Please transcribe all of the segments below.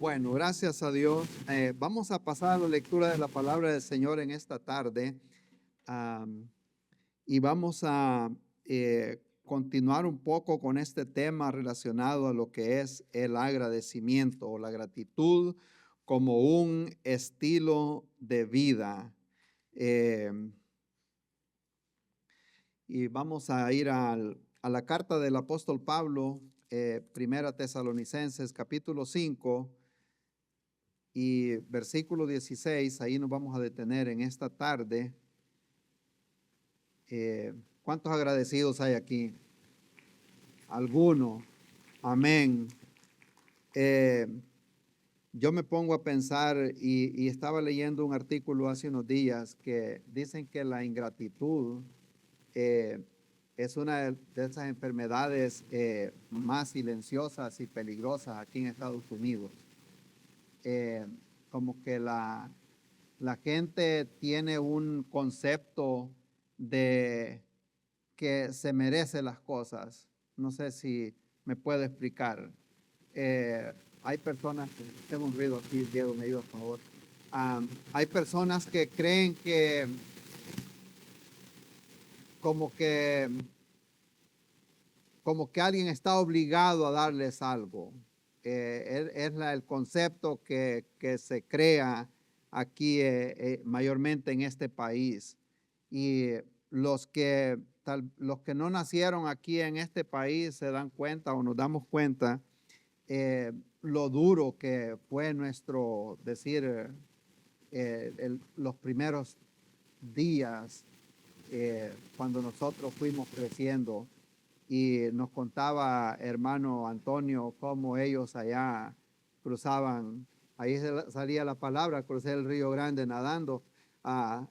Bueno, gracias a Dios. Vamos a pasar a la lectura de la palabra del Señor en esta tarde. am, y vamos a continuar un poco con este tema relacionado a lo que es el agradecimiento o la gratitud como un estilo de vida. Em, y vamos a ir a la carta del apóstol Pablo, Primera Tesalonicenses, capítulo 5. Y versículo 16, ahí nos vamos a detener en esta tarde. ¿Cuántos agradecidos hay aquí? Alguno. Amén. Eh, yo me pongo a pensar y estaba leyendo un artículo hace unos días que dicen que la ingratitud eh, es una de esas enfermedades más silenciosas y peligrosas aquí en Estados Unidos. Como que la gente tiene un concepto de que se merece las cosas. No sé si me puedo explicar. Eh, Hay personas, tengo un ruido aquí, Diego, me ayuda, por favor. Hay personas que creen que como que como que alguien está obligado a darles algo. El concepto que se crea aquí mayormente en este país. Y los que no nacieron aquí en este país se dan cuenta o nos damos cuenta lo duro que fue nuestro, decir, los primeros días cuando nosotros fuimos creciendo. Y nos contaba hermano Antonio cómo ellos allá cruzaban, ahí salía la palabra, crucé el Río Grande nadando, ah,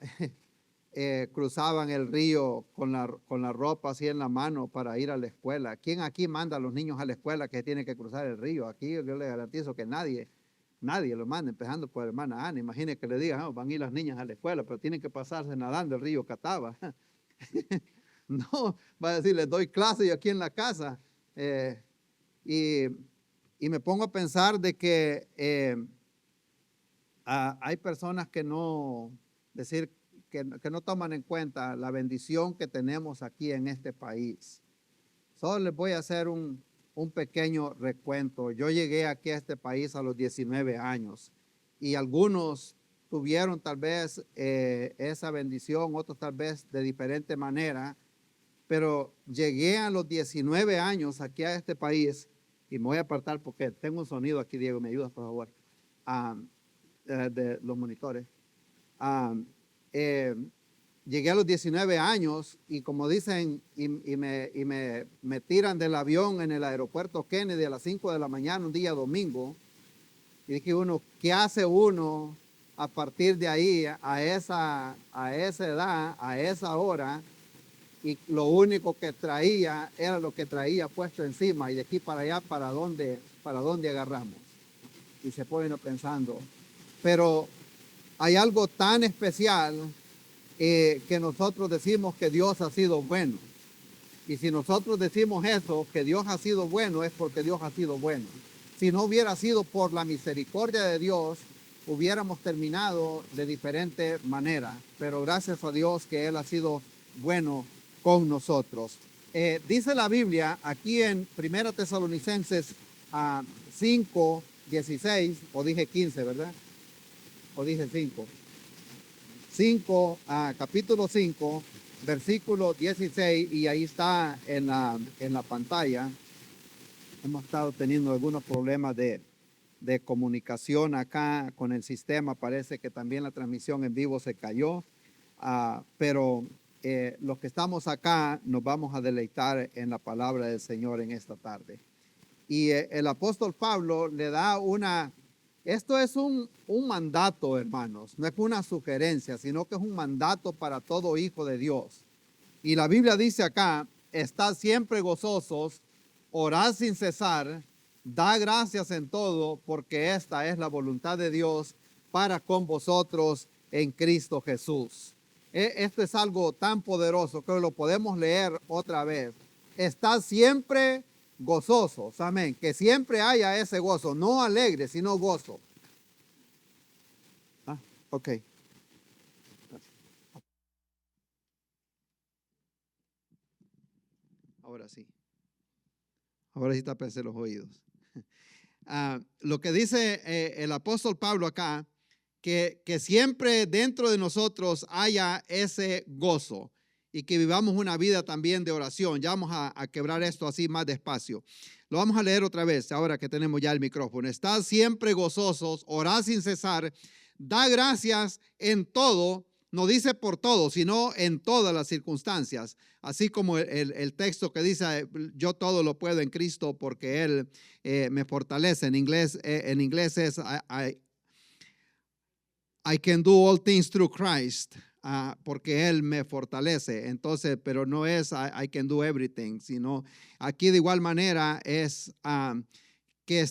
cruzaban el río con la ropa así en la mano para ir a la escuela. ¿Quién aquí manda a los niños a la escuela que tienen que cruzar el río? Aquí yo le garantizo que nadie lo manda, empezando por hermana Ana. Imagine que le digan, "Oh, van a ir las niñas a la escuela, pero tienen que pasarse nadando el río Cataba." No, va a decir, les doy clase yo aquí en la casa. Eh, y, y me pongo a pensar de que hay personas que no, decir, que no toman en cuenta la bendición que tenemos aquí en este país. Solo les voy a hacer un pequeño recuento. Yo llegué aquí a este país a los 19 años y algunos tuvieron tal vez esa bendición, otros tal vez de diferente manera, pero llegué a los 19 años aquí a este país y me voy a apartar porque tengo un sonido aquí, Diego, me ayudas por favor, de los monitores. Ah, eh, Llegué a los 19 años y como dicen, me tiran del avión en el aeropuerto Kennedy a las 5 de la mañana un día domingo. Y dije uno, ¿qué hace uno a partir de ahí, a esa edad, a esa hora? Y lo único que traía era lo que traía puesto encima y de aquí para allá, ¿para dónde agarramos? Y se pone uno pensando, pero hay algo tan especial que nosotros decimos que Dios ha sido bueno. Y si nosotros decimos eso, que Dios ha sido bueno, es porque Dios ha sido bueno. Si no hubiera sido por la misericordia de Dios, hubiéramos terminado de diferente manera. Pero gracias a Dios que Él ha sido bueno con nosotros. Dice la Biblia aquí en 1 Tesalonicenses 5, 16, o dije 15, ¿verdad? O dije 5. 5, capítulo 5, versículo 16, y ahí está en la pantalla. Hemos estado teniendo algunos problemas de comunicación acá con el sistema. Parece que también la transmisión en vivo se cayó, pero los que estamos acá nos vamos a deleitar en la palabra del Señor en esta tarde. Y el apóstol Pablo le da esto es un mandato, hermanos, no es una sugerencia, sino que es un mandato para todo hijo de Dios. Y la Biblia dice acá, estad siempre gozosos, orad sin cesar, da gracias en todo, porque esta es la voluntad de Dios para con vosotros en Cristo Jesús. Esto es algo tan poderoso que lo podemos leer otra vez. Estad siempre gozosos, amén, que siempre haya ese gozo, no alegre, sino gozo. Ok. Ahora sí. Ahora sí tapése los oídos. Lo que dice el apóstol Pablo acá, que siempre dentro de nosotros haya ese gozo y que vivamos una vida también de oración. Ya vamos a quebrar esto así más despacio. Lo vamos a leer otra vez, ahora que tenemos ya el micrófono. Estad siempre gozosos, orad sin cesar, da gracias en todo. No dice por todo, sino en todas las circunstancias. Así como el texto que dice, yo todo lo puedo en Cristo porque Él me fortalece. En inglés es, I can do all things through Christ, porque Él me fortalece. Entonces, pero no es I can do everything, sino aquí de igual manera es que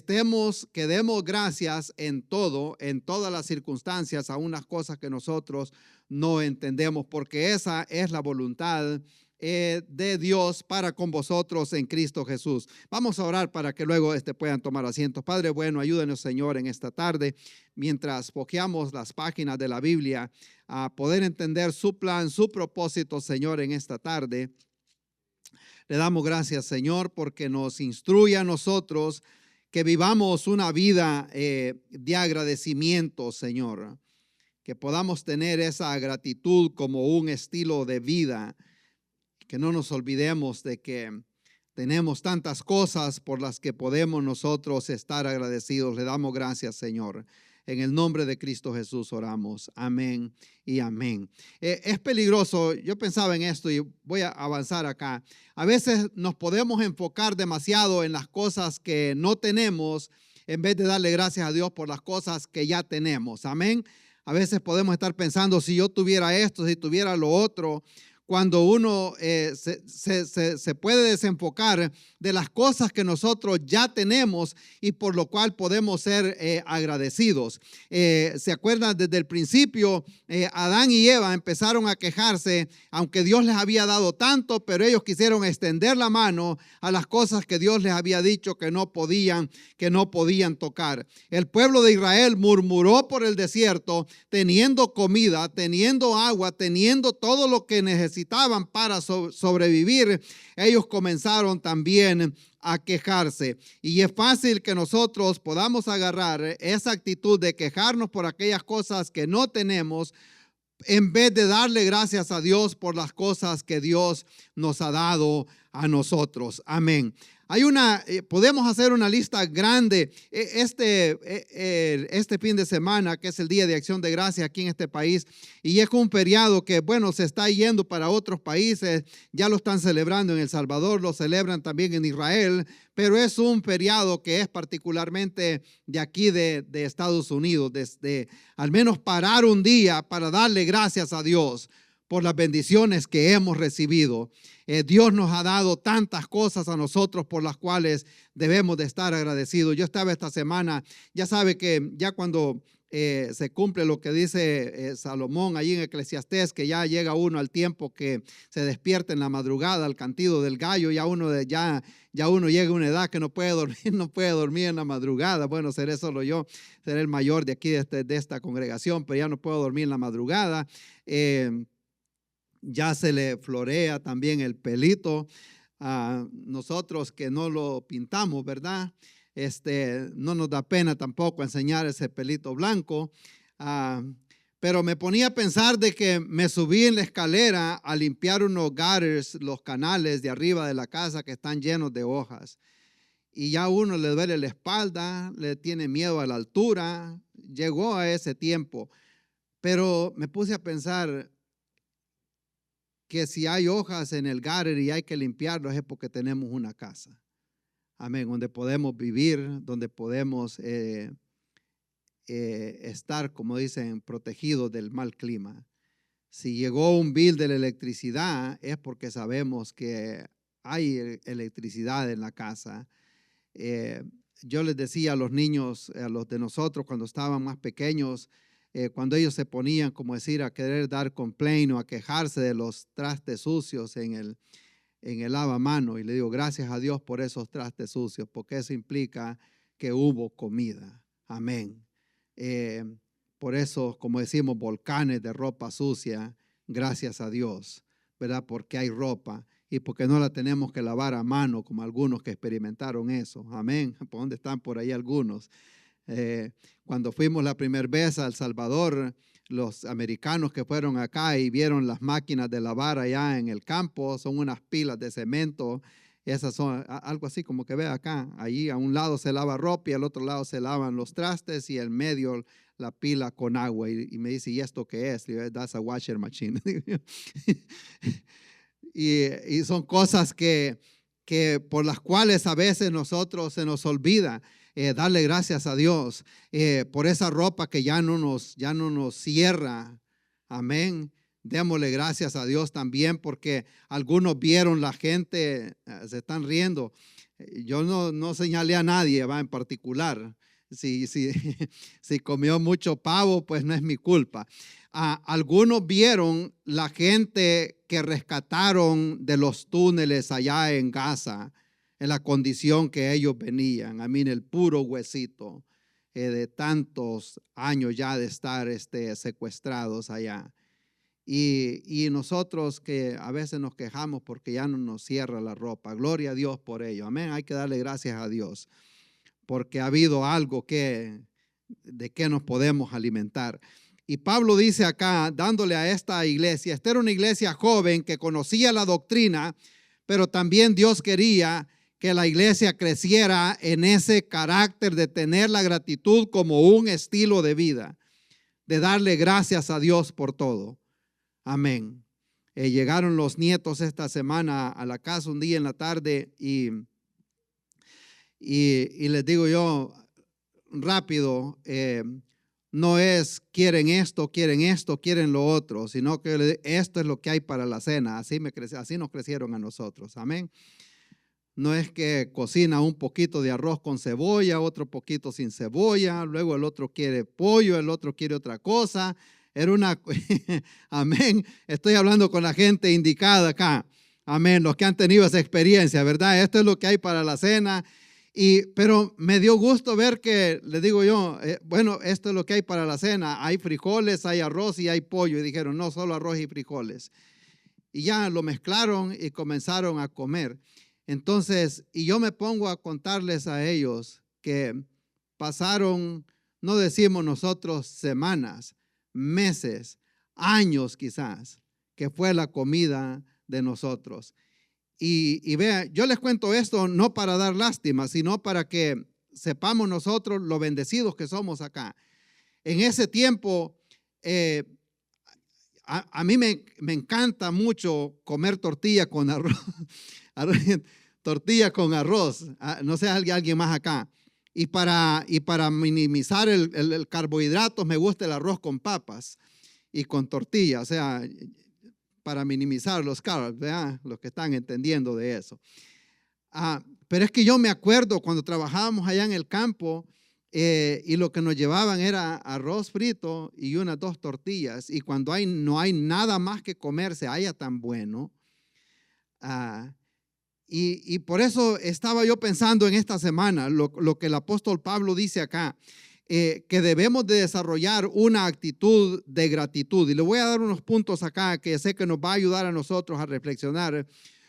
demos gracias en todo, en todas las circunstancias, a unas cosas que nosotros no entendemos, porque esa es la voluntad de Dios para con vosotros en Cristo Jesús. Vamos a orar para que luego puedan tomar asientos. Padre bueno, ayúdenos, Señor, en esta tarde, mientras hojeamos las páginas de la Biblia, a poder entender su plan, su propósito, Señor, en esta tarde. Le damos gracias, Señor, porque nos instruye a nosotros que vivamos una vida de agradecimiento, Señor, que podamos tener esa gratitud como un estilo de vida, que no nos olvidemos de que tenemos tantas cosas por las que podemos nosotros estar agradecidos. Le damos gracias, Señor. En el nombre de Cristo Jesús oramos. Amén y amén. Es peligroso. Yo pensaba en esto y voy a avanzar acá. A veces nos podemos enfocar demasiado en las cosas que no tenemos en vez de darle gracias a Dios por las cosas que ya tenemos. Amén. A veces podemos estar pensando, si yo tuviera esto, si tuviera lo otro, cuando uno se puede desenfocar de las cosas que nosotros ya tenemos y por lo cual podemos ser agradecidos. ¿Se acuerdan? Desde el principio, Adán y Eva empezaron a quejarse, aunque Dios les había dado tanto, pero ellos quisieron extender la mano a las cosas que Dios les había dicho que no podían tocar. El pueblo de Israel murmuró por el desierto, teniendo comida, teniendo agua, teniendo todo lo que necesitaban para sobrevivir. Ellos comenzaron también a quejarse. Y es fácil que nosotros podamos agarrar esa actitud de quejarnos por aquellas cosas que no tenemos, en vez de darle gracias a Dios por las cosas que Dios nos ha dado a nosotros. Amén. Podemos hacer una lista grande. Este fin de semana, que es el Día de Acción de Gracias aquí en este país, y es un feriado que, bueno, se está yendo para otros países. Ya lo están celebrando en El Salvador, lo celebran también en Israel, pero es un feriado que es particularmente de aquí de Estados Unidos, desde al menos parar un día para darle gracias a Dios por las bendiciones que hemos recibido. Dios nos ha dado tantas cosas a nosotros por las cuales debemos de estar agradecidos. Yo estaba esta semana, ya sabe que ya cuando se cumple lo que dice Salomón allí en Eclesiastés, que ya llega uno al tiempo que se despierta en la madrugada al cantido del gallo, ya uno llega a una edad que no puede dormir en la madrugada. Bueno, seré solo yo, seré el mayor de aquí de esta congregación, pero ya no puedo dormir en la madrugada. Ya se le florea también el pelito a nosotros que no lo pintamos, ¿verdad? No nos da pena tampoco enseñar ese pelito blanco. Pero me ponía a pensar de que me subí en la escalera a limpiar unos gutters, los canales de arriba de la casa que están llenos de hojas. Y ya uno le duele la espalda, le tiene miedo a la altura. Llegó a ese tiempo. Pero me puse a pensar que si hay hojas en el gutter y hay que limpiarlos es porque tenemos una casa. Amén, donde podemos vivir, donde podemos estar, como dicen, protegidos del mal clima. Si llegó un bill de la electricidad es porque sabemos que hay electricidad en la casa. Yo les decía a los niños, a los de nosotros cuando estaban más pequeños, cuando ellos se ponían, como decir, a querer dar complaint o a quejarse de los trastes sucios en en el lavamano y le digo, gracias a Dios por esos trastes sucios, porque eso implica que hubo comida. Amén. Por eso, como decimos, volcanes de ropa sucia, gracias a Dios, ¿verdad? Porque hay ropa y porque no la tenemos que lavar a mano, como algunos que experimentaron eso. Amén. ¿Por dónde están por ahí algunos? Cuando fuimos la primera vez a El Salvador, los americanos que fueron acá y vieron las máquinas de lavar allá en el campo, son unas pilas de cemento. Esas son algo así como que ve acá. Allí a un lado se lava ropa y al otro lado se lavan los trastes y en medio la pila con agua. Y me dice, ¿y esto qué es? Le digo, that's a washer machine. y son cosas que por las cuales a veces nosotros se nos olvida darle gracias a Dios por esa ropa que ya no nos cierra. Amén. Démosle gracias a Dios también porque algunos vieron la gente, se están riendo. Yo no señalé a nadie, va, en particular. Si comió mucho pavo, pues no es mi culpa. Algunos vieron la gente que rescataron de los túneles allá en Gaza, en la condición que ellos venían. A mí, en el puro huesito de tantos años ya de estar secuestrados allá. Y nosotros que a veces nos quejamos porque ya no nos cierra la ropa. Gloria a Dios por ello. Amén. Hay que darle gracias a Dios porque ha habido algo de que nos podemos alimentar. Y Pablo dice acá, dándole a esta iglesia, esta era una iglesia joven que conocía la doctrina, pero también Dios quería que la iglesia creciera en ese carácter de tener la gratitud como un estilo de vida, de darle gracias a Dios por todo. Amén. Llegaron los nietos esta semana a la casa un día en la tarde y les digo yo rápido, no es quieren esto, quieren lo otro, sino que esto es lo que hay para la cena. Así nos crecieron a nosotros. Amén. No es que cocina un poquito de arroz con cebolla, otro poquito sin cebolla, luego el otro quiere pollo, el otro quiere otra cosa. Era una, amén, estoy hablando con la gente indicada acá, amén, los que han tenido esa experiencia, ¿verdad? Esto es lo que hay para la cena, pero me dio gusto ver que, les digo yo, bueno, esto es lo que hay para la cena, hay frijoles, hay arroz y hay pollo, y dijeron, no, solo arroz y frijoles, y ya lo mezclaron y comenzaron a comer. Entonces, y yo me pongo a contarles a ellos que pasaron, no decimos nosotros semanas, meses, años quizás, que fue la comida de nosotros. Y vea, yo les cuento esto no para dar lástima, sino para que sepamos nosotros lo bendecidos que somos acá. En ese tiempo, a mí me encanta mucho comer tortilla con arroz, tortilla con arroz, no sé, alguien más acá. Y para minimizar el carbohidrato, me gusta el arroz con papas y con tortilla, o sea, para minimizar los carbs, ¿verdad? Los que están entendiendo de eso. Pero es que yo me acuerdo cuando trabajábamos allá en el campo y lo que nos llevaban era arroz frito y unas 2 tortillas. Y cuando no hay nada más que comer, se halla tan bueno. Y por eso estaba yo pensando en esta semana, lo que el apóstol Pablo dice acá, que debemos de desarrollar una actitud de gratitud. Y le voy a dar unos puntos acá que sé que nos va a ayudar a nosotros a reflexionar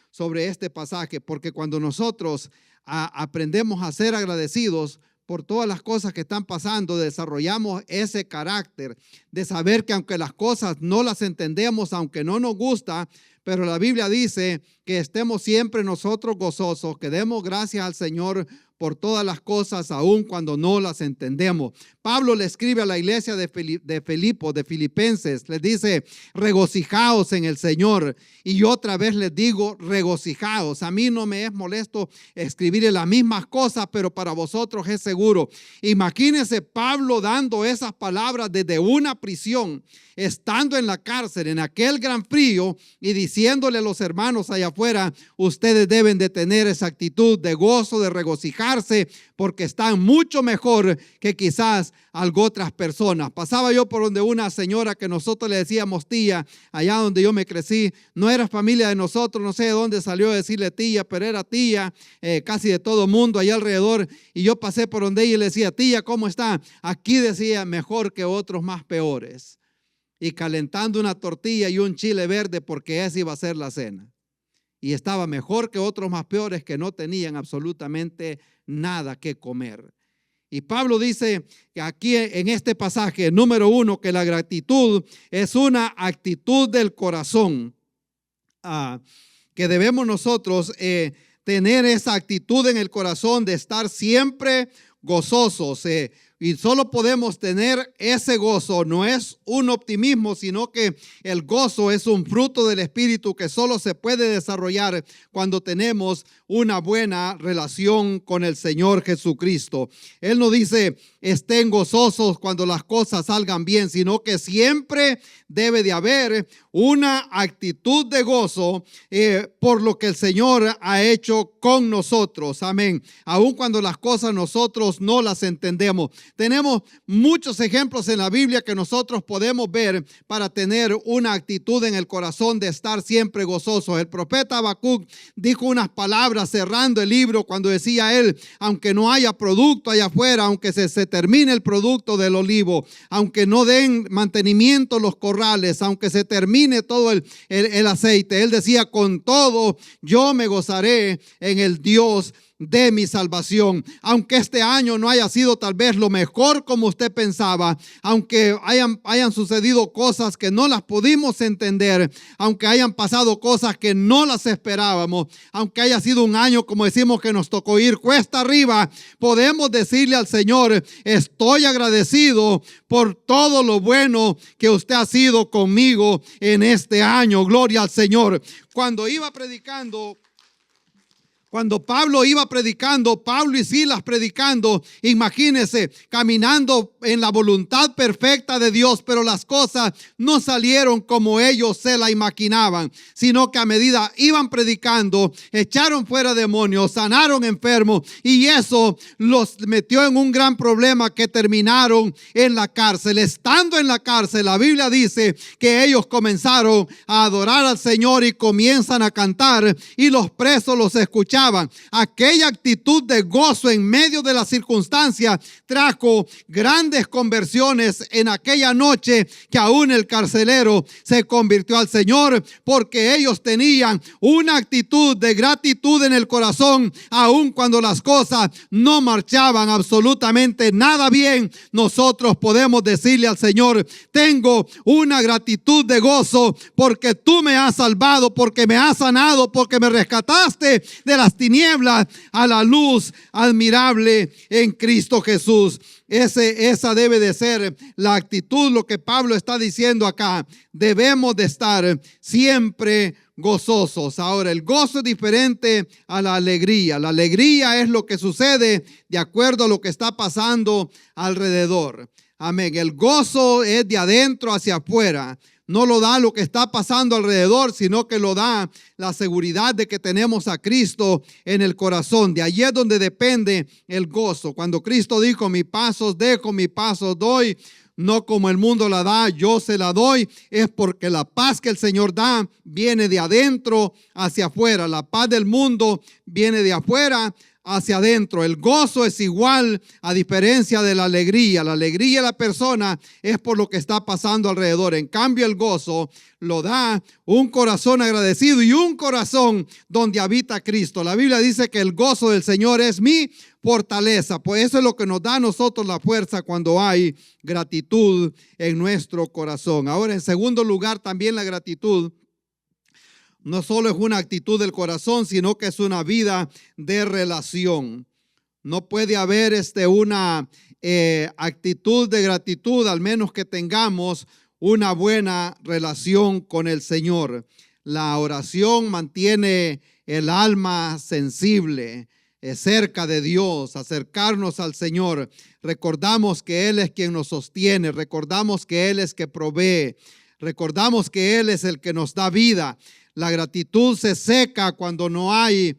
sobre este pasaje, porque cuando nosotros aprendemos a ser agradecidos por todas las cosas que están pasando, desarrollamos ese carácter de saber que aunque las cosas no las entendemos, aunque no nos gusta, pero la Biblia dice que estemos siempre nosotros gozosos, que demos gracias al Señor por todas las cosas, aun cuando no las entendemos. Pablo le escribe a la iglesia de Filipenses, les dice, regocijaos en el Señor. Y yo otra vez les digo, regocijaos. A mí no me es molesto escribir las mismas cosas, pero para vosotros es seguro. Imagínense Pablo dando esas palabras desde una prisión, estando en la cárcel, en aquel gran frío, y diciéndole a los hermanos allá afuera, ustedes deben de tener esa actitud de gozo, de regocijar, enfocarse porque están mucho mejor que quizás algo otras personas. Pasaba yo por donde una señora que nosotros le decíamos tía, allá donde yo me crecí, no era familia de nosotros, no sé de dónde salió a decirle tía, pero era tía casi de todo mundo allá alrededor, y yo pasé por donde ella y le decía, tía, ¿cómo está? Aquí decía, mejor que otros más peores, y calentando una tortilla y un chile verde porque esa iba a ser la cena. Y estaba mejor que otros más peores que no tenían absolutamente nada que comer. Y Pablo dice que aquí en este pasaje, número 1, que la gratitud es una actitud del corazón, que debemos nosotros tener esa actitud en el corazón de estar siempre gozosos. Y solo podemos tener ese gozo, no es un optimismo, sino que el gozo es un fruto del Espíritu que solo se puede desarrollar cuando tenemos una buena relación con el Señor Jesucristo. Él no dice estén gozosos cuando las cosas salgan bien, sino que siempre debe de haber una actitud de gozo por lo que el Señor ha hecho con nosotros. Amén. Aun cuando las cosas nosotros no las entendemos. Tenemos muchos ejemplos en la Biblia que nosotros podemos ver para tener una actitud en el corazón de estar siempre gozosos. El profeta Habacuc dijo unas palabras cerrando el libro cuando decía él, aunque no haya producto allá afuera, aunque se termine el producto del olivo, aunque no den mantenimiento los corrales, aunque se termine todo el aceite, él decía, con todo yo me gozaré en el Dios de mi salvación. Aunque este año no haya sido tal vez lo mejor como usted pensaba, aunque hayan sucedido cosas que no las pudimos entender, aunque hayan pasado cosas que no las esperábamos, aunque haya sido un año, como decimos, que nos tocó ir cuesta arriba, podemos decirle al Señor, estoy agradecido por todo lo bueno que usted ha sido conmigo en este año. Gloria al Señor. Cuando Pablo iba predicando, Pablo y Silas predicando, imagínense, caminando en la voluntad perfecta de Dios, pero las cosas no salieron como ellos se la imaginaban, sino que a medida iban predicando, echaron fuera demonios, sanaron enfermos, y eso los metió en un gran problema que terminaron en la cárcel. Estando en la cárcel, la Biblia dice que ellos comenzaron a adorar al Señor y comienzan a cantar, y los presos los escuchaban. Aquella actitud de gozo en medio de las circunstancias trajo grandes conversiones en aquella noche, que aún el carcelero se convirtió al Señor, porque ellos tenían una actitud de gratitud en el corazón, aun cuando las cosas no marchaban absolutamente nada bien. Nosotros podemos decirle al Señor, tengo una gratitud de gozo porque tú me has salvado, porque me has sanado, porque me rescataste de las tinieblas a la luz admirable en Cristo Jesús. Esa debe de ser la actitud, lo que Pablo está diciendo acá. Debemos de estar siempre gozosos. Ahora, el gozo es diferente a la alegría. La alegría es lo que sucede de acuerdo a lo que está pasando alrededor. Amén. El gozo es de adentro hacia afuera. No lo da lo que está pasando alrededor, sino que lo da la seguridad de que tenemos a Cristo en el corazón. De allí es donde depende el gozo. Cuando Cristo dijo, mi paz os dejo, mi paz os doy, no como el mundo la da, yo se la doy, es porque la paz que el Señor da viene de adentro hacia afuera. La paz del mundo viene de afuera hacia adentro. El gozo es igual, a diferencia de la alegría. La alegría de la persona es por lo que está pasando alrededor. En cambio, el gozo lo da un corazón agradecido y un corazón donde habita Cristo. La Biblia dice que el gozo del Señor es mi fortaleza. Pues eso es lo que nos da a nosotros la fuerza cuando hay gratitud en nuestro corazón. Ahora, en segundo lugar, también la gratitud no solo es una actitud del corazón, sino que es una vida de relación. No puede haber una actitud de gratitud, al menos que tengamos una buena relación con el Señor. La oración mantiene el alma sensible, cerca de Dios, acercarnos al Señor. Recordamos que Él es quien nos sostiene, recordamos que Él es que provee, recordamos que Él es el que nos da vida. La gratitud se seca cuando no hay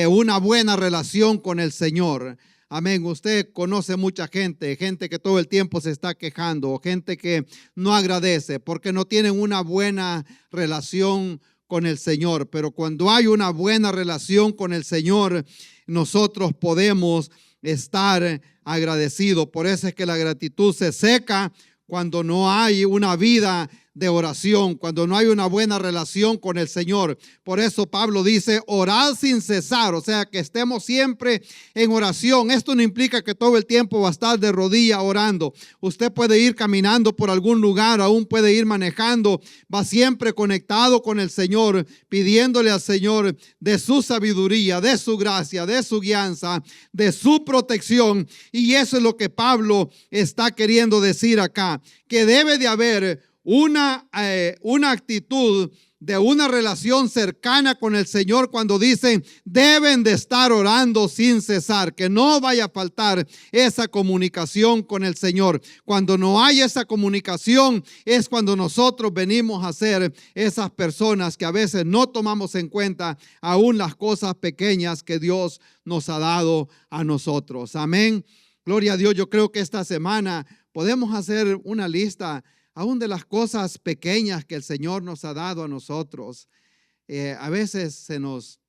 una buena relación con el Señor. Amén. Usted conoce mucha gente que todo el tiempo se está quejando, gente que no agradece porque no tienen una buena relación con el Señor. Pero cuando hay una buena relación con el Señor, nosotros podemos estar agradecidos. Por eso es que la gratitud se seca cuando no hay una vida de oración, cuando no hay una buena relación con el Señor. Por eso Pablo dice, orad sin cesar, o sea, que estemos siempre en oración. Esto no implica que todo el tiempo va a estar de rodillas orando. Usted puede ir caminando por algún lugar, aún puede ir manejando, va siempre conectado con el Señor, pidiéndole al Señor de su sabiduría, de su gracia, de su guianza, de su protección. Y eso es lo que Pablo está queriendo decir acá, que debe de haber una actitud de una relación cercana con el Señor cuando dicen deben de estar orando sin cesar, que no vaya a faltar esa comunicación con el Señor. Cuando no hay esa comunicación es cuando nosotros venimos a ser esas personas que a veces no tomamos en cuenta aún las cosas pequeñas que Dios nos ha dado a nosotros. Amén. Gloria a Dios. Yo creo que esta semana podemos hacer una lista aún de las cosas pequeñas que el Señor nos ha dado a nosotros. A veces se nos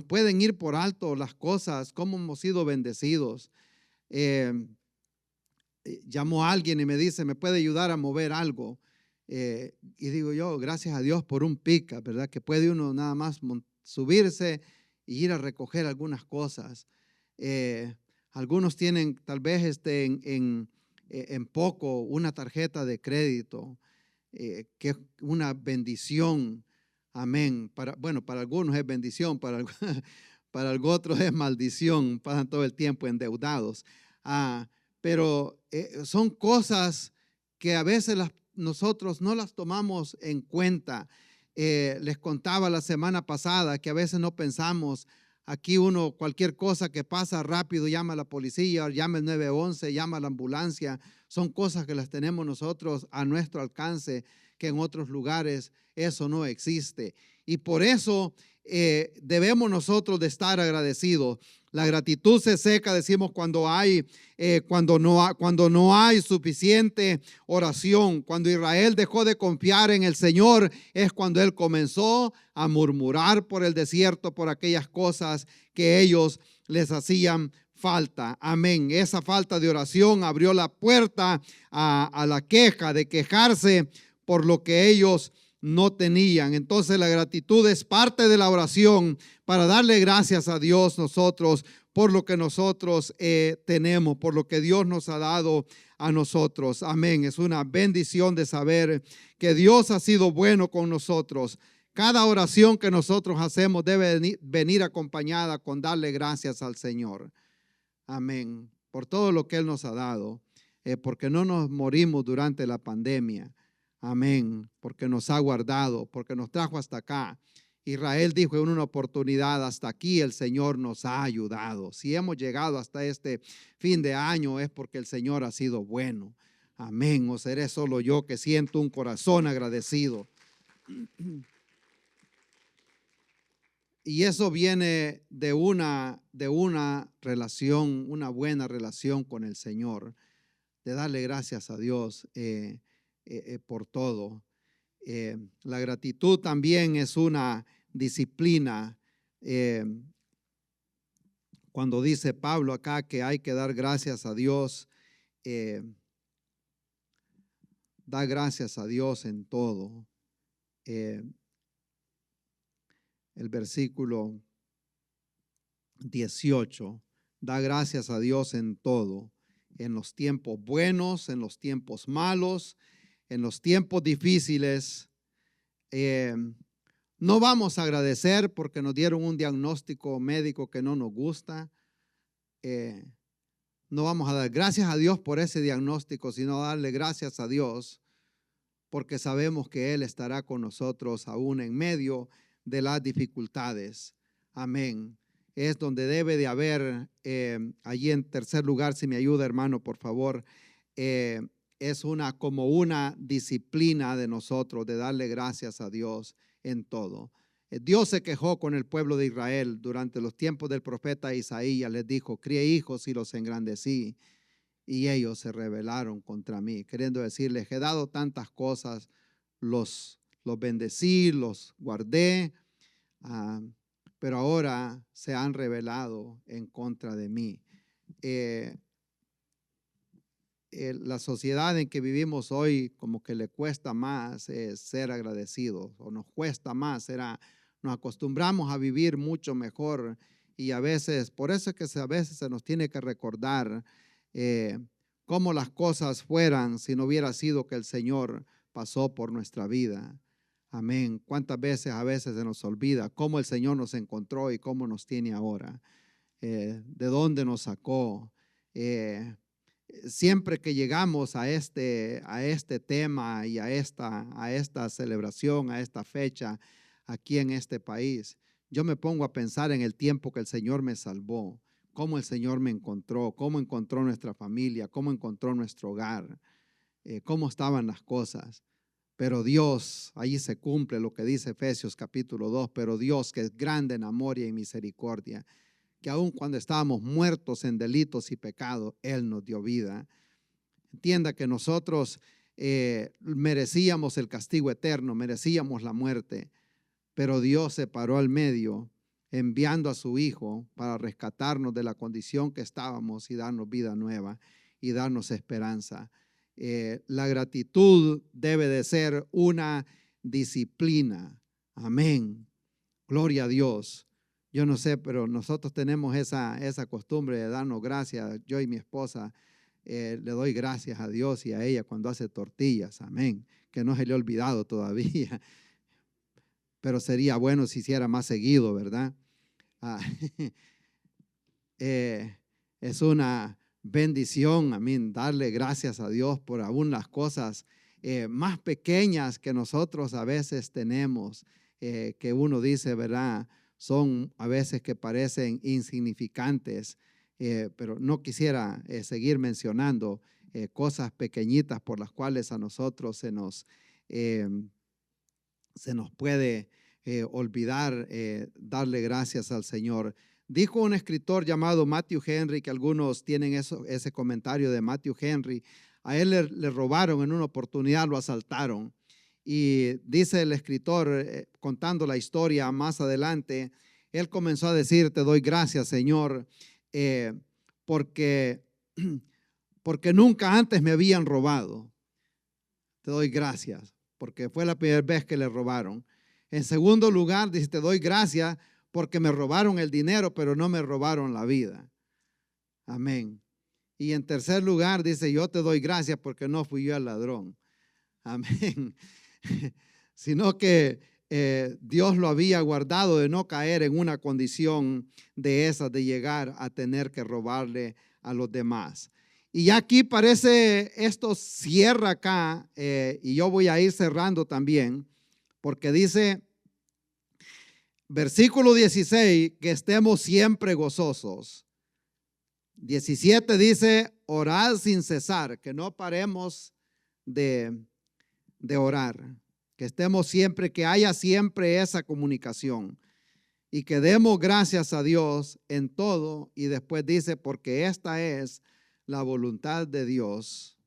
pueden ir por alto las cosas, cómo hemos sido bendecidos. Llamó a alguien y me dice, ¿me puede ayudar a mover algo? Y digo yo, gracias a Dios por un pick-up, ¿verdad? Que puede uno nada más subirse y ir a recoger algunas cosas. Algunos tienen tal vez en poco una tarjeta de crédito, que es una bendición. Amén. Para algunos es bendición, para otros es maldición. Pasan todo el tiempo endeudados. Pero son cosas que a veces nosotros no las tomamos en cuenta. Les contaba la semana pasada que a veces no pensamos. Aquí uno, cualquier cosa que pasa rápido, llama a la policía, llama el 911, llama a la ambulancia. Son cosas que las tenemos nosotros a nuestro alcance, que en otros lugares eso no existe. Y por eso debemos nosotros de estar agradecidos. La gratitud se seca, decimos, cuando no hay suficiente oración. Cuando Israel dejó de confiar en el Señor, es cuando Él comenzó a murmurar por el desierto, por aquellas cosas que ellos les hacían falta. Amén. Esa falta de oración abrió la puerta a la queja, de quejarse por lo que ellos no tenían. Entonces la gratitud es parte de la oración para darle gracias a Dios nosotros por lo que nosotros tenemos, por lo que Dios nos ha dado a nosotros. Amén. Es una bendición de saber que Dios ha sido bueno con nosotros. Cada oración que nosotros hacemos debe venir acompañada con darle gracias al Señor. Amén. Por todo lo que Él nos ha dado, porque no nos morimos durante la pandemia. Amén, porque nos ha guardado, porque nos trajo hasta acá. Israel dijo en una oportunidad, hasta aquí el Señor nos ha ayudado. Si hemos llegado hasta este fin de año es porque el Señor ha sido bueno. Amén, o seré solo yo que siento un corazón agradecido. Y eso viene de una relación, una buena relación con el Señor, de darle gracias a Dios por todo. La gratitud también es una disciplina. Cuando dice Pablo acá que hay que dar gracias a Dios, da gracias a Dios en todo. El versículo 18, da gracias a Dios en todo, en los tiempos buenos, en los tiempos malos, en los tiempos difíciles. No vamos a agradecer porque nos dieron un diagnóstico médico que no nos gusta. No vamos a dar gracias a Dios por ese diagnóstico, sino darle gracias a Dios porque sabemos que Él estará con nosotros aún en medio de las dificultades. Amén. Es donde debe de haber, allí en tercer lugar, si me ayuda hermano, por favor, es como una disciplina de nosotros de darle gracias a Dios en todo. Dios se quejó con el pueblo de Israel durante los tiempos del profeta Isaías. Les dijo: crié hijos y los engrandecí, y ellos se rebelaron contra mí. Queriendo decirles: he dado tantas cosas, los bendecí, los guardé, pero ahora se han rebelado en contra de mí. La sociedad en que vivimos hoy como que le cuesta más ser agradecidos, o nos cuesta más, nos acostumbramos a vivir mucho mejor, y a veces, por eso es que a veces se nos tiene que recordar cómo las cosas fueran si no hubiera sido que el Señor pasó por nuestra vida. Amén. ¿Cuántas veces a veces se nos olvida cómo el Señor nos encontró y cómo nos tiene ahora? De dónde nos sacó. Siempre que llegamos a este tema y a esta celebración, a esta fecha aquí en este país, yo me pongo a pensar en el tiempo que el Señor me salvó, cómo el Señor me encontró, cómo encontró nuestra familia, cómo encontró nuestro hogar, cómo estaban las cosas. Pero Dios, ahí se cumple lo que dice Efesios capítulo 2, pero Dios, que es grande en amor y en misericordia, que aun cuando estábamos muertos en delitos y pecados, Él nos dio vida. Entienda que nosotros merecíamos el castigo eterno, merecíamos la muerte, pero Dios se paró al medio, enviando a su Hijo para rescatarnos de la condición que estábamos y darnos vida nueva y darnos esperanza. La gratitud debe de ser una disciplina. Amén. Gloria a Dios. Yo no sé, pero nosotros tenemos esa costumbre de darnos gracias. Yo y mi esposa le doy gracias a Dios y a ella cuando hace tortillas. Amén. Que no se le ha olvidado todavía. Pero sería bueno si hiciera más seguido, ¿verdad? Es una bendición, amén, darle gracias a Dios por aún las cosas más pequeñas que nosotros a veces tenemos, que uno dice, ¿verdad? Son a veces que parecen insignificantes, pero no quisiera seguir mencionando cosas pequeñitas por las cuales a nosotros se nos puede olvidar darle gracias al Señor. Dijo un escritor llamado Matthew Henry, que algunos tienen ese comentario de Matthew Henry. A él le robaron en una oportunidad, lo asaltaron. Y dice el escritor, contando la historia más adelante, él comenzó a decir: te doy gracias, Señor, porque nunca antes me habían robado. Te doy gracias, porque fue la primera vez que le robaron. En segundo lugar, dice: te doy gracias porque me robaron el dinero, pero no me robaron la vida. Amén. Y en tercer lugar, dice: yo te doy gracias porque no fui yo el ladrón. Amén. Sino que Dios lo había guardado de no caer en una condición de esas, de llegar a tener que robarle a los demás. Y aquí parece, esto cierra acá, y yo voy a ir cerrando también, porque dice, versículo 16, que estemos siempre gozosos. 17 dice: orad sin cesar, que no paremos de orar, que estemos siempre, que haya siempre esa comunicación, y que demos gracias a Dios en todo. Y después dice: porque esta es la voluntad de Dios.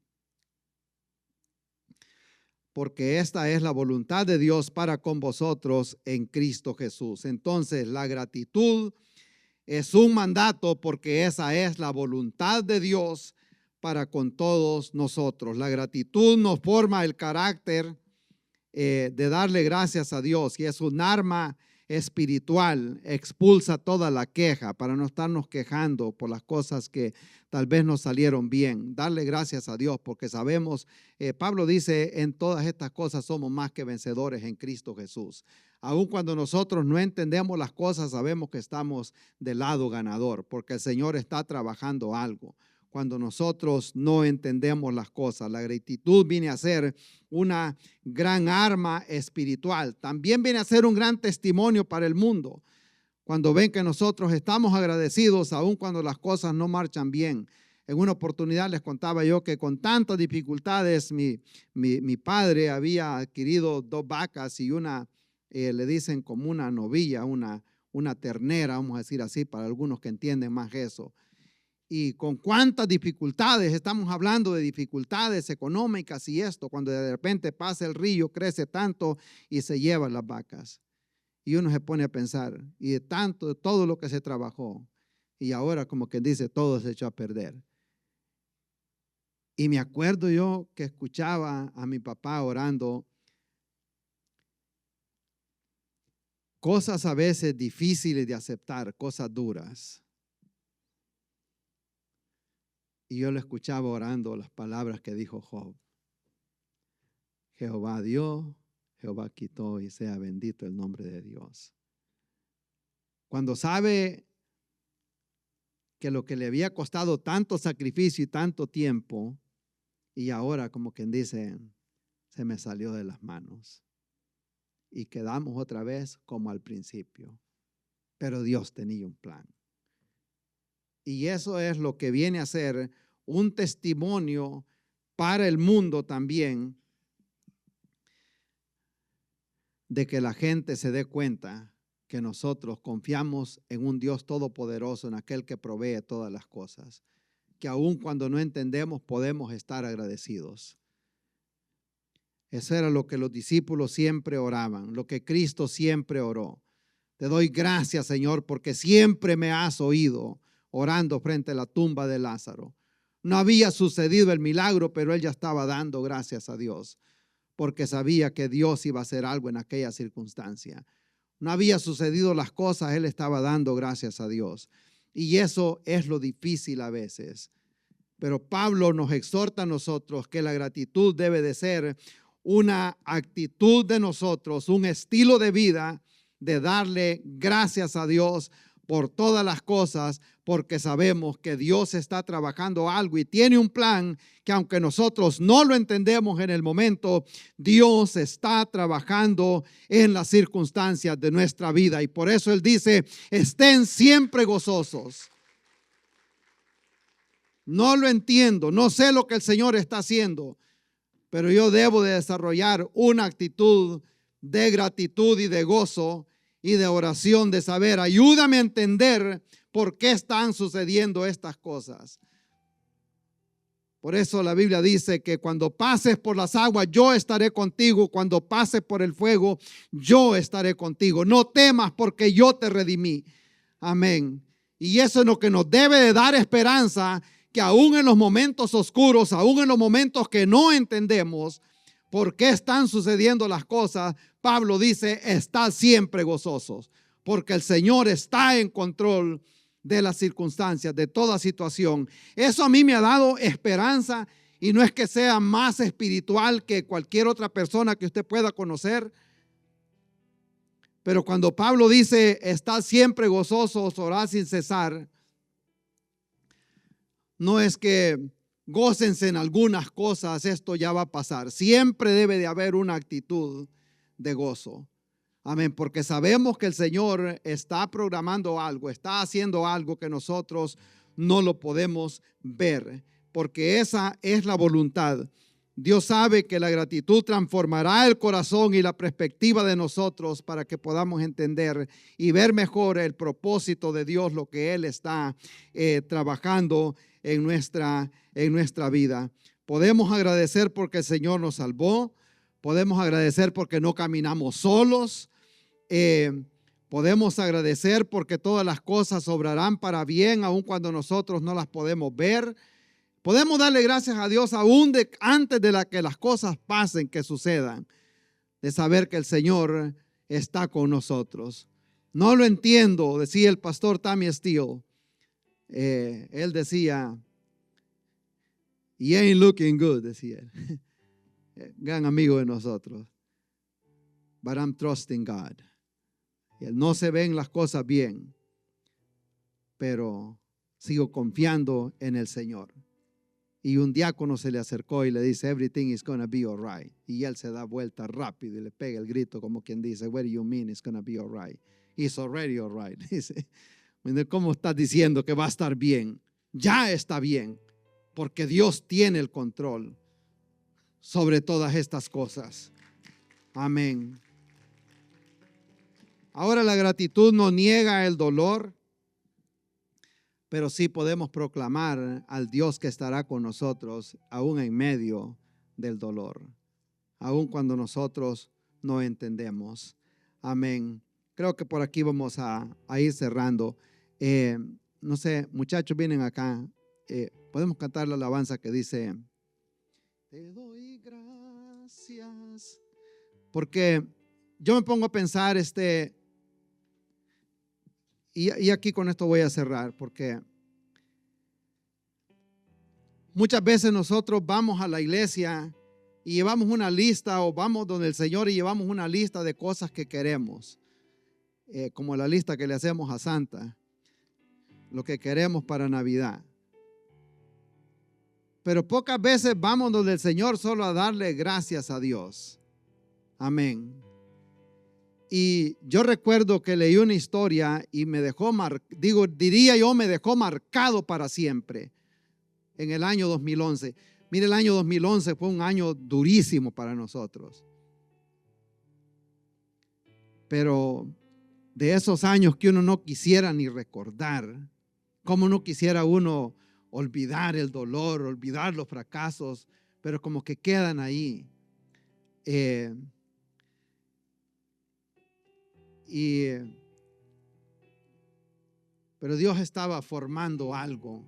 Porque esta es la voluntad de Dios para con vosotros en Cristo Jesús. Entonces, la gratitud es un mandato, porque esa es la voluntad de Dios para con todos nosotros. La gratitud nos forma el carácter de darle gracias a Dios, y es un arma espiritual. Expulsa toda la queja, para no estarnos quejando por las cosas que tal vez nos salieron bien. Darle gracias a Dios, porque sabemos, Pablo dice: en todas estas cosas somos más que vencedores en Cristo Jesús. Aun cuando nosotros no entendemos las cosas, sabemos que estamos del lado ganador, porque el Señor está trabajando algo. Cuando nosotros no entendemos las cosas, la gratitud viene a ser una gran arma espiritual. También viene a ser un gran testimonio para el mundo. Cuando ven que nosotros estamos agradecidos, aun cuando las cosas no marchan bien. En una oportunidad les contaba yo que con tantas dificultades mi padre había adquirido 2 vacas y una le dicen como una novilla, una ternera, vamos a decir así, para algunos que entienden más eso. Y con cuántas dificultades, estamos hablando de dificultades económicas y esto, cuando de repente pasa el río, crece tanto y se lleva las vacas. Y uno se pone a pensar, y de tanto, de todo lo que se trabajó, y ahora como que dice, todo se echó a perder. Y me acuerdo yo que escuchaba a mi papá orando cosas a veces difíciles de aceptar, cosas duras. Y yo lo escuchaba orando las palabras que dijo Job. Jehová dio, Jehová quitó, y sea bendito el nombre de Dios. Cuando sabe que lo que le había costado tanto sacrificio y tanto tiempo, y ahora como quien dice, se me salió de las manos. Y quedamos otra vez como al principio. Pero Dios tenía un plan. Y eso es lo que viene a ser un testimonio para el mundo también, de que la gente se dé cuenta que nosotros confiamos en un Dios todopoderoso, en aquel que provee todas las cosas, que aun cuando no entendemos podemos estar agradecidos. Eso era lo que los discípulos siempre oraban, lo que Cristo siempre oró. Te doy gracias, Señor, porque siempre me has oído orando frente a la tumba de Lázaro. No había sucedido el milagro, pero él ya estaba dando gracias a Dios, porque sabía que Dios iba a hacer algo en aquella circunstancia. No había sucedido las cosas, él estaba dando gracias a Dios. Y eso es lo difícil a veces. Pero Pablo nos exhorta a nosotros que la gratitud debe de ser una actitud de nosotros, un estilo de vida de darle gracias a Dios por todas las cosas, porque sabemos que Dios está trabajando algo y tiene un plan que aunque nosotros no lo entendemos en el momento, Dios está trabajando en las circunstancias de nuestra vida. Y por eso Él dice, estén siempre gozosos. No lo entiendo, no sé lo que el Señor está haciendo, pero yo debo de desarrollar una actitud de gratitud y de gozo y de oración, de saber, ayúdame a entender por qué están sucediendo estas cosas. Por eso la Biblia dice que cuando pases por las aguas, yo estaré contigo. Cuando pases por el fuego, yo estaré contigo. No temas porque yo te redimí. Amén. Y eso es lo que nos debe de dar esperanza, que aún en los momentos oscuros, aún en los momentos que no entendemos por qué están sucediendo las cosas, Pablo dice, estad siempre gozosos, porque el Señor está en control de las circunstancias, de toda situación. Eso a mí me ha dado esperanza, y no es que sea más espiritual que cualquier otra persona que usted pueda conocer. Pero cuando Pablo dice, estad siempre gozosos, orad sin cesar, no es que gócense en algunas cosas, esto ya va a pasar. Siempre debe de haber una actitud de gozo. Amén, porque sabemos que el Señor está programando algo, está haciendo algo que nosotros no lo podemos ver, porque esa es la voluntad. Dios sabe que la gratitud transformará el corazón y la perspectiva de nosotros para que podamos entender y ver mejor el propósito de Dios, lo que Él está trabajando en nuestra vida. Podemos agradecer porque el Señor nos salvó. Podemos agradecer porque no caminamos solos. Podemos agradecer porque todas las cosas obrarán para bien, aun cuando nosotros no las podemos ver. Podemos darle gracias a Dios aún antes de que las cosas pasen, que sucedan, de saber que el Señor está con nosotros. No lo entiendo, decía el pastor Tammy Steele. Él decía, "You ain't looking good", decía él. Gran amigo de nosotros. "But I'm trusting God". No se ven las cosas bien, pero sigo confiando en el Señor. Y un diácono se le acercó y le dice, "Everything is going to be all right". Y él se da vuelta rápido y le pega el grito como quien dice, "What do you mean it's going to be all right? It's already all right". Dice, ¿cómo estás diciendo que va a estar bien? Ya está bien, porque Dios tiene el control sobre todas estas cosas. Amén. Ahora la gratitud no niega el dolor, pero sí podemos proclamar al Dios que estará con nosotros aún en medio del dolor, aún cuando nosotros no entendemos. Amén. Creo que por aquí vamos a ir cerrando. No sé, muchachos, vienen acá. Podemos cantar la alabanza que dice: te doy gracias. Porque yo me pongo a pensar, y aquí con esto voy a cerrar, porque muchas veces nosotros vamos a la iglesia y llevamos una lista, o vamos donde el Señor y llevamos una lista de cosas que queremos, como la lista que le hacemos a Santa, lo que queremos para Navidad. Pero pocas veces vamos donde el Señor solo a darle gracias a Dios. Amén. Y yo recuerdo que leí una historia y me dejó, me dejó marcado para siempre en el año 2011. Mire, el año 2011 fue un año durísimo para nosotros. Pero de esos años que uno no quisiera ni recordar, como no quisiera uno olvidar el dolor, olvidar los fracasos, pero como que quedan ahí. Pero Dios estaba formando algo.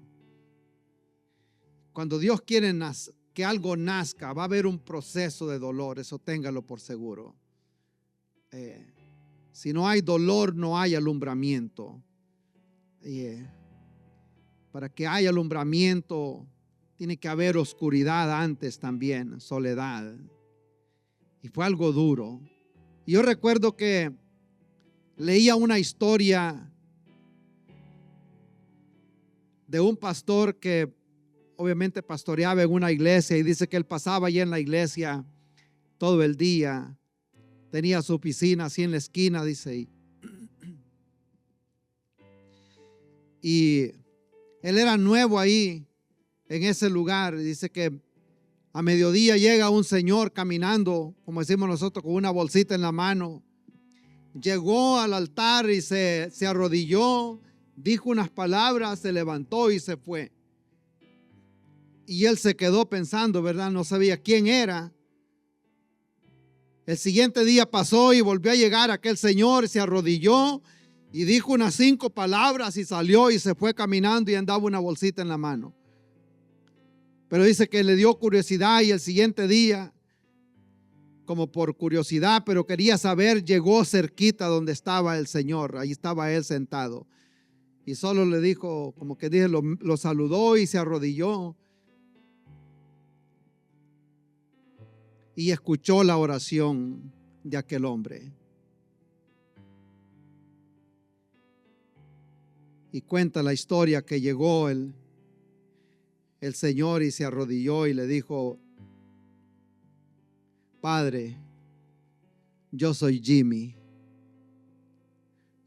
Cuando Dios quiere que algo nazca, va a haber un proceso de dolor, eso téngalo por seguro. Si no hay dolor, no hay alumbramiento. Para que haya alumbramiento, tiene que haber oscuridad antes también, soledad. Y fue algo duro. Y yo recuerdo que leía una historia de un pastor que obviamente pastoreaba en una iglesia, y dice que él pasaba allí en la iglesia todo el día. Tenía su oficina así en la esquina, dice. Y él era nuevo ahí en ese lugar. Dice que a mediodía llega un señor caminando, como decimos nosotros, con una bolsita en la mano. Llegó al altar y se arrodilló, dijo unas palabras, se levantó y se fue. Y él se quedó pensando, ¿verdad? No sabía quién era. El siguiente día pasó y volvió a llegar aquel señor, se arrodilló y dijo unas 5 palabras y salió y se fue caminando y andaba una bolsita en la mano. Pero dice que le dio curiosidad, y el siguiente día, como por curiosidad, pero quería saber, llegó cerquita donde estaba el Señor. Ahí estaba él sentado. Y solo le dijo, como que dije, lo saludó y se arrodilló. Y escuchó la oración de aquel hombre. Y cuenta la historia que llegó el Señor y se arrodilló y le dijo: Padre, yo soy Jimmy.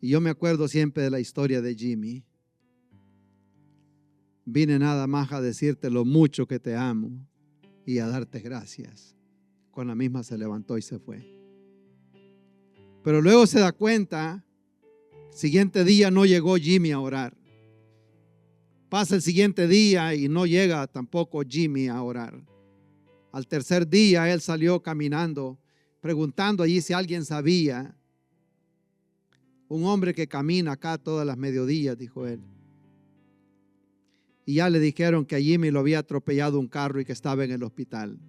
Y yo me acuerdo siempre de la historia de Jimmy. Vine nada más a decirte lo mucho que te amo y a darte gracias. Con la misma se levantó y se fue. Pero luego se da cuenta, siguiente día no llegó Jimmy a orar. Pasa el siguiente día y no llega tampoco Jimmy a orar. Al tercer día él salió caminando, preguntando allí si alguien sabía. Un hombre que camina acá todas las mediodías, dijo él. Y ya le dijeron que a Jimmy lo había atropellado un carro y que estaba en el hospital.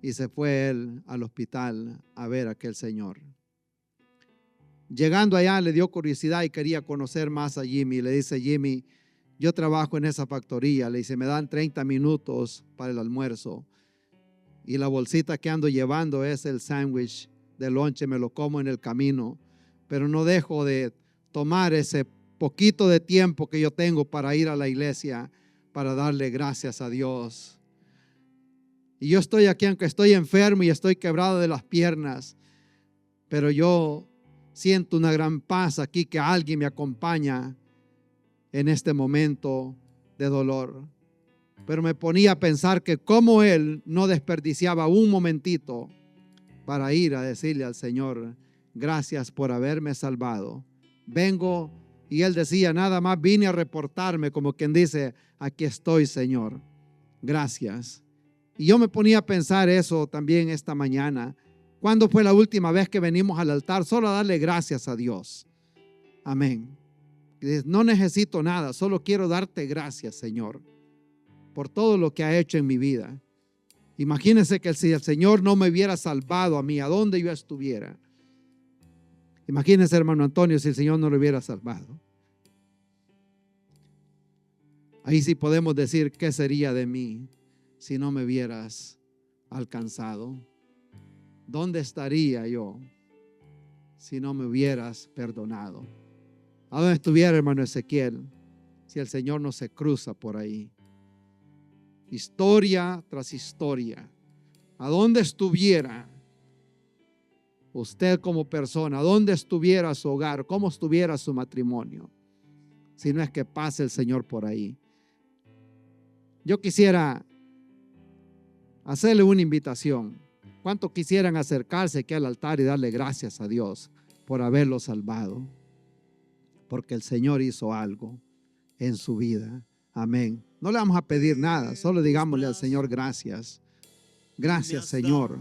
Y se fue él al hospital a ver a aquel señor. Llegando allá le dio curiosidad y quería conocer más a Jimmy. Le dice: Jimmy, yo trabajo en esa factoría. Le dice: me dan 30 minutos para el almuerzo. Y la bolsita que ando llevando es el sándwich de lonche. Me lo como en el camino. Pero no dejo de tomar ese poquito de tiempo que yo tengo para ir a la iglesia, para darle gracias a Dios. Y yo estoy aquí, aunque estoy enfermo y estoy quebrado de las piernas, pero yo siento una gran paz aquí, que alguien me acompaña en este momento de dolor. Pero me ponía a pensar que como él no desperdiciaba un momentito para ir a decirle al Señor: gracias por haberme salvado. Vengo, y él decía, nada más vine a reportarme, como quien dice, aquí estoy, Señor. Gracias. Y yo me ponía a pensar eso también esta mañana. ¿Cuándo fue la última vez que venimos al altar? Solo a darle gracias a Dios. Amén. No necesito nada, solo quiero darte gracias, Señor, por todo lo que ha hecho en mi vida. Imagínense que si el Señor no me hubiera salvado a mí, ¿a dónde yo estuviera? Imagínense, hermano Antonio, si el Señor no lo hubiera salvado. Ahí sí podemos decir, ¿qué sería de mí si no me hubieras alcanzado? ¿Dónde estaría yo si no me hubieras perdonado? ¿A dónde estuviera, hermano Ezequiel, si el Señor no se cruza por ahí? Historia tras historia. ¿A dónde estuviera usted como persona? ¿A dónde estuviera su hogar? ¿Cómo estuviera su matrimonio? Si no es que pase el Señor por ahí. Yo quisiera hacerle una invitación. ¿Cuántos quisieran acercarse aquí al altar y darle gracias a Dios por haberlo salvado? Porque el Señor hizo algo en su vida. Amén. No le vamos a pedir nada, solo digámosle al Señor gracias. Gracias, Señor.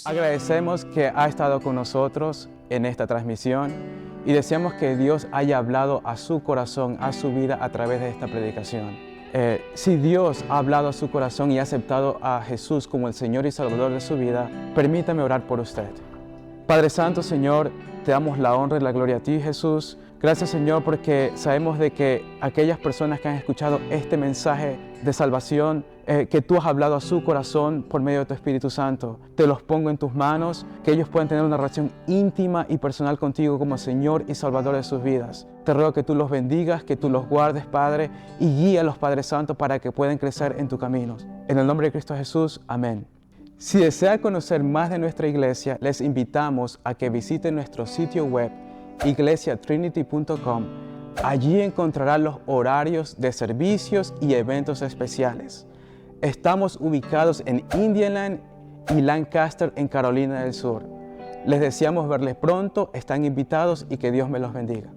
Agradecemos que ha estado con nosotros en esta transmisión y deseamos que Dios haya hablado a su corazón, a su vida a través de esta predicación. Si Dios ha hablado a su corazón y ha aceptado a Jesús como el Señor y Salvador de su vida, permítame orar por usted. Padre Santo, Señor, te damos la honra y la gloria a ti, Jesús. Gracias, Señor, porque sabemos de que aquellas personas que han escuchado este mensaje de salvación, que tú has hablado a su corazón por medio de tu Espíritu Santo, te los pongo en tus manos, que ellos puedan tener una relación íntima y personal contigo como Señor y Salvador de sus vidas. Te ruego que tú los bendigas, que tú los guardes, Padre, y guíalos, Padre Santo, para que puedan crecer en tus caminos. En el nombre de Cristo Jesús, amén. Si desea conocer más de nuestra iglesia, les invitamos a que visiten nuestro sitio web iglesiatrinity.com. Allí encontrarán los horarios de servicios y eventos especiales. Estamos ubicados en Indiana y Lancaster, en Carolina del Sur. Les deseamos verles pronto, están invitados y que Dios me los bendiga.